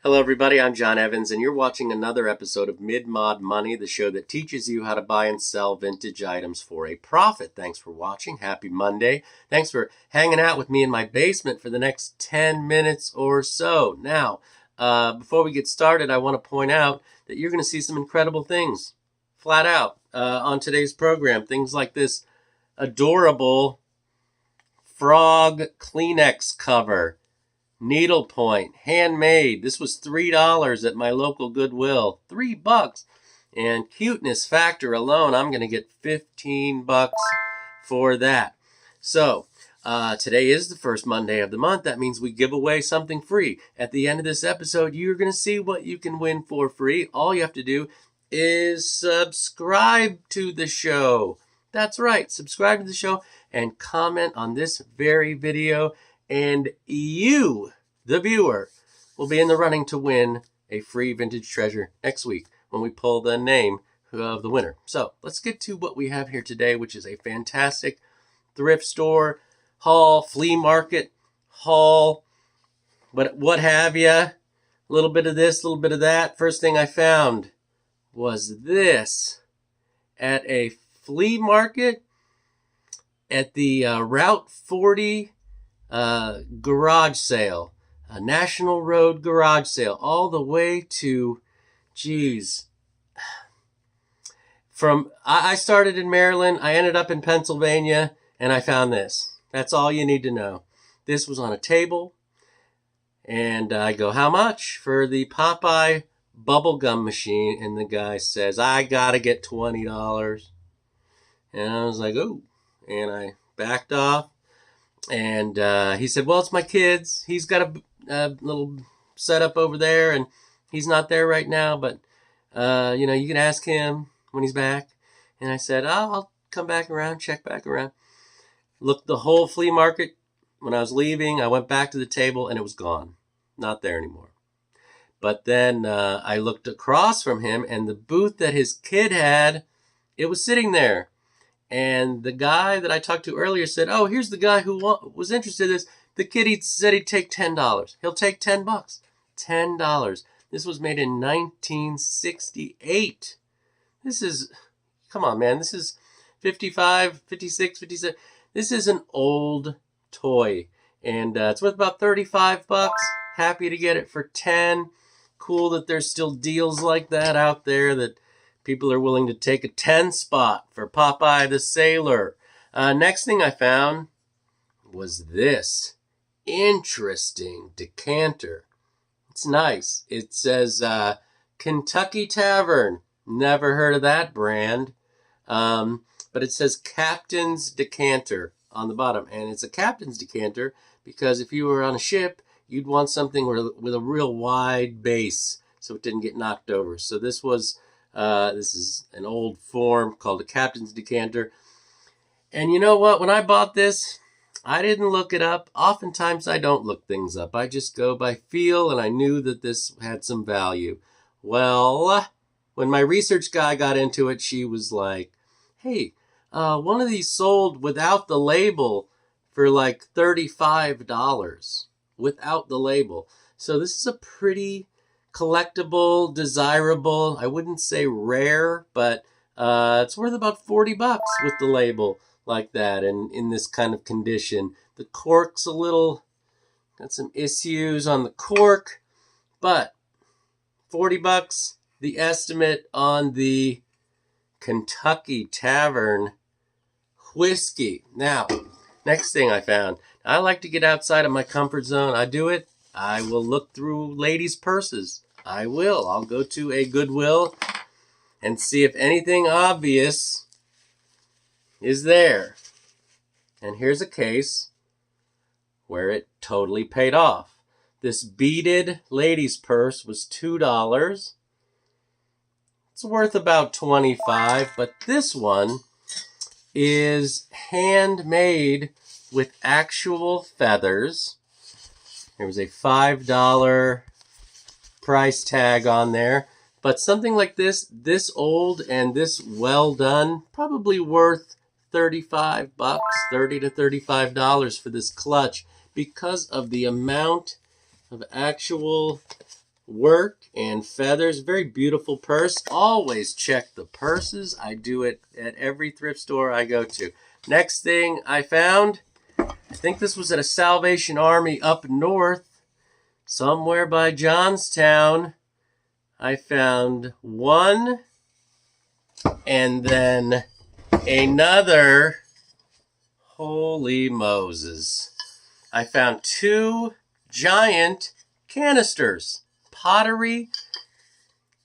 Hello everybody, I'm John Evans and you're watching another episode of Mid-Mod Money, the show that teaches you how to buy and sell vintage items for a profit. Thanks for watching. Happy Monday. Thanks for hanging out with me in my basement for the next 10 minutes or so. Now, before we get started, I want to point out that you're going to see some incredible things, flat out, on today's program. Things like this adorable frog Kleenex cover. Needlepoint, handmade. This was $3 at my local Goodwill. $3. And cuteness factor alone, I'm going to get $15 for that. So, today is the first Monday of the month. That means we give away something free. At the end of this episode, you're going to see what you can win for free. All you have to do is subscribe to the show. That's right, subscribe to the show and comment on this very video. And you, the viewer, will be in the running to win a free vintage treasure next week when we pull the name of the winner. So let's get to what we have here today, which is a fantastic thrift store, haul, flea market, haul, but what have you. A little bit of this, a little bit of that. First thing I found was this at a flea market at the Route 40 garage sale, a National Road garage sale, all the way to, I started in Maryland, I ended up in Pennsylvania, and I found this. That's all you need to know. This was on a table, and I go, how much for the Popeye bubblegum machine? And the guy says, I gotta get $20. And I was like, oh, and I backed off. And he said, well, it's my kid's. He's got a little setup over there, and he's not there right now, but, you can ask him when he's back. And I said, I'll come back around, check back around. Looked the whole flea market. When I was leaving, I went back to the table, and it was gone. Not there anymore. But then I looked across from him, and the booth that his kid had, it was sitting there. And the guy that I talked to earlier said, oh, here's the guy who was interested in this. The kid, he said he'd take $10. He'll take $10. $10. This was made in 1968. This is, come on, man. This is 55, 56, 57. This is an old toy. And it's worth about $35. Happy to get it for $10. Cool that there's still deals like that out there that people are willing to take a 10 spot for Popeye the Sailor. Next thing I found was this interesting decanter. It's nice. It says Kentucky Tavern. Never heard of that brand. But it says Captain's Decanter on the bottom. And it's a captain's decanter because if you were on a ship, you'd want something with a real wide base so it didn't get knocked over. So this is an old form called a captain's decanter. And you know what? When I bought this, I didn't look it up. Oftentimes I don't look things up. I just go by feel, and I knew that this had some value. Well, when my research guy got into it, she was like, hey, one of these sold without the label for like $35 without the label. So this is a pretty collectible, desirable, I wouldn't say rare, but it's worth about $40 with the label like that and in this kind of condition. The cork's got some issues on the cork, but $40, the estimate on the Kentucky Tavern whiskey. Now, next thing I found, I like to get outside of my comfort zone. I do it. I will look through ladies' purses. I will. I'll go to a Goodwill and see if anything obvious is there. And here's a case where it totally paid off. This beaded ladies' purse was $2. It's worth about $25, but this one is handmade with actual feathers. There was a $5 price tag on there, but something like this old and this well done, probably worth $35, $30 to $35 for this clutch because of the amount of actual work and feathers. Very beautiful purse. Always check the purses. I do it at every thrift store I go to. Next thing I found, I think this was at a Salvation Army up north, somewhere by Johnstown. I found one and then another. Holy Moses. I found 2 giant canisters. Pottery,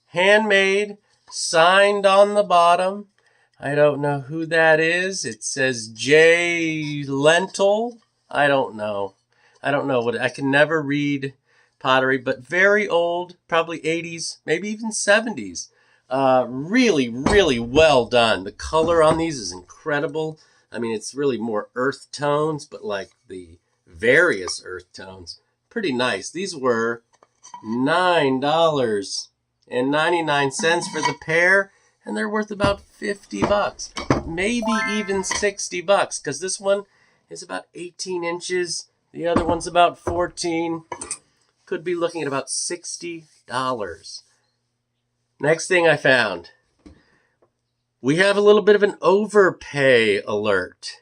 handmade, signed on the bottom. I don't know who that is. It says J. Lentil. I don't know. I don't know what. I can never read pottery, but very old, probably 80s, maybe even 70s. Really, really well done. The color on these is incredible. I mean, it's really more earth tones, but like the various earth tones. Pretty nice. These were $9.99 for the pair, and they're worth about $50, maybe even $60, because this one is about 18 inches. The other one's about 14. Could be looking at about $60. Next thing I found. We have a little bit of an overpay alert.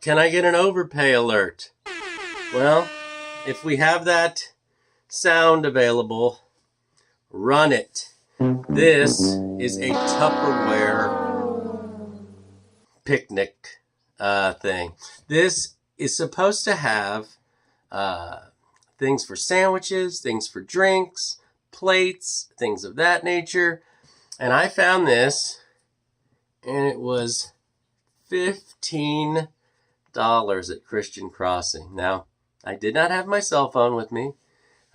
Can I get an overpay alert? Well, if we have that sound available, run it. This is a Tupperware picnic thing. This is supposed to have things for sandwiches, things for drinks, plates, things of that nature. And I found this, and it was $15 at Christian Crossing. Now, I did not have my cell phone with me.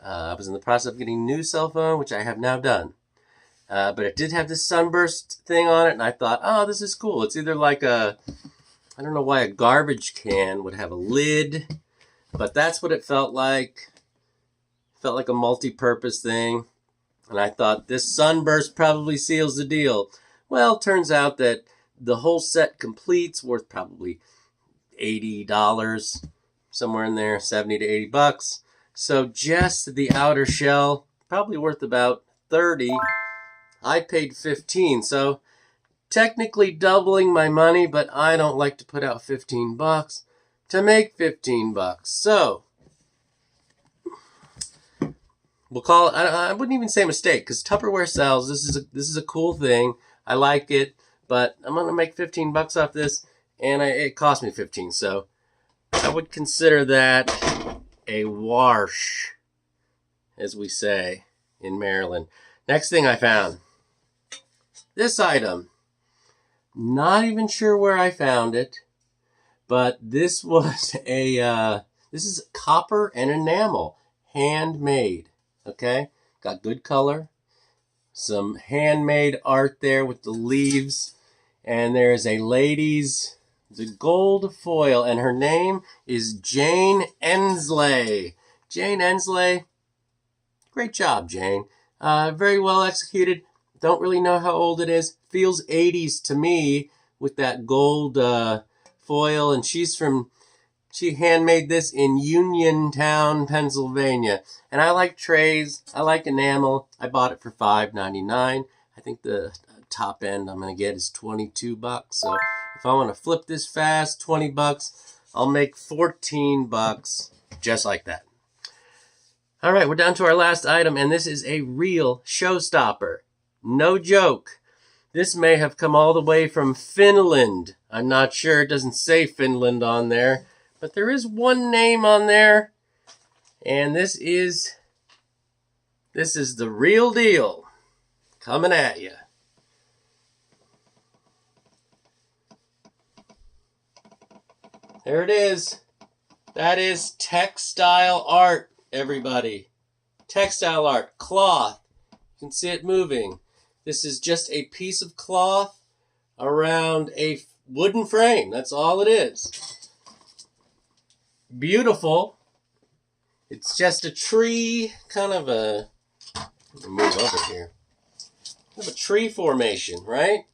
I was in the process of getting a new cell phone, which I have now done. But it did have this sunburst thing on it, and I thought, oh, this is cool. It's either like I don't know why a garbage can would have a lid, but that's what it felt like. It felt like a multi-purpose thing. And I thought, this sunburst probably seals the deal. Well, turns out that the whole set complete's worth probably $80, somewhere in there, 70 to $80. So just the outer shell, probably worth about $30. I paid $15, so technically doubling my money, but I don't like to put out $15 to make $15. So we'll call it. I wouldn't even say mistake, because Tupperware sells. This is a cool thing. I like it, but I'm gonna make $15 off this, and it cost me $15. So I would consider that a wash, as we say in Maryland. Next thing I found, this item. Not even sure where I found it, but this was this is copper and enamel, handmade. Okay, got good color, some handmade art there with the leaves, and there's a lady's the gold foil, and her name is Jane Ensley. Jane Ensley, great job, Jane. Very well executed. Don't really know how old it is. Feels 80s to me with that gold foil, and she handmade this in Uniontown, Pennsylvania. And I like trays. I like enamel. I bought it for $5.99. I think the top end I'm going to get is $22. So if I want to flip this fast, $20, I'll make $14 just like that. All right, we're down to our last item, and this is a real showstopper. No joke. This may have come all the way from Finland. I'm not sure. It doesn't say Finland on there. But there is one name on there, and this is the real deal coming at you. There it is. That is textile art, everybody. Textile art, cloth. You can see it moving. This is just a piece of cloth around a wooden frame. That's all it is. Beautiful. It's just a tree, kind of a, let me move over here. Kind of a tree formation, right?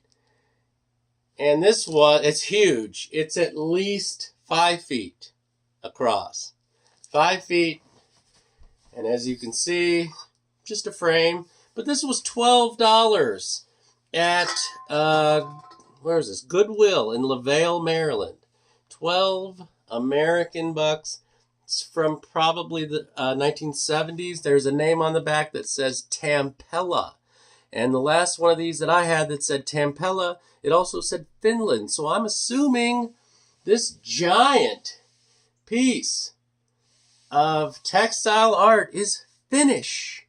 And this one, it's huge. It's at least 5 feet across. 5 feet. And as you can see, just a frame. But this was $12 at, where is this? Goodwill in LaVale, Maryland. 12 American bucks. It's from probably the 1970s. There's a name on the back that says Tampella. And the last one of these that I had that said Tampella, it also said Finland. So I'm assuming this giant piece of textile art is Finnish.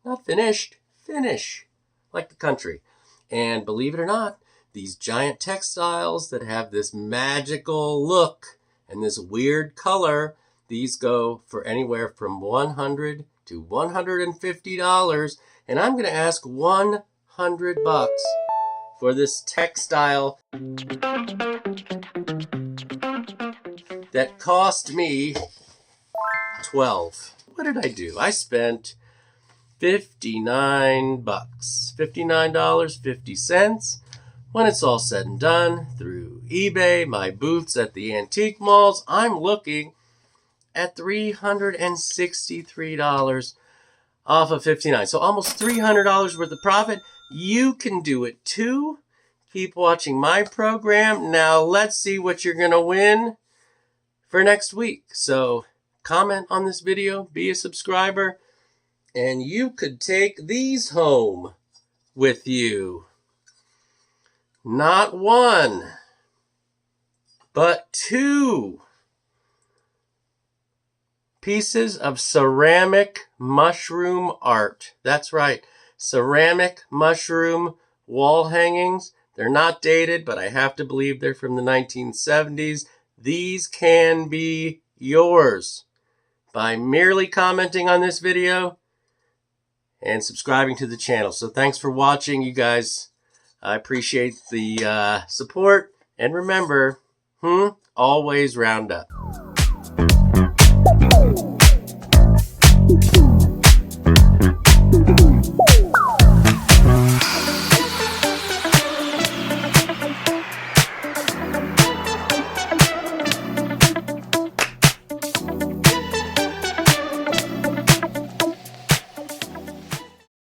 Not finished, Finnish. Like the country. And believe it or not, these giant textiles that have this magical look and this weird color, these go for anywhere from $100 to $150. And I'm going to ask $100 for this textile that cost me $12. What did I do? I spent $59. $59.50. When it's all said and done, through eBay, my booths at the antique malls, I'm looking at $363 off of $59. So almost $300 worth of profit. You can do it too. Keep watching my program. Now let's see what you're going to win for next week. So comment on this video, be a subscriber, and you could take these home with you. Not one, but 2 pieces of ceramic mushroom art. That's right, ceramic mushroom wall hangings. They're not dated, but I have to believe they're from the 1970s. These can be yours by merely commenting on this video and subscribing to the channel. So thanks for watching, you guys. I appreciate the support. And remember, always round up.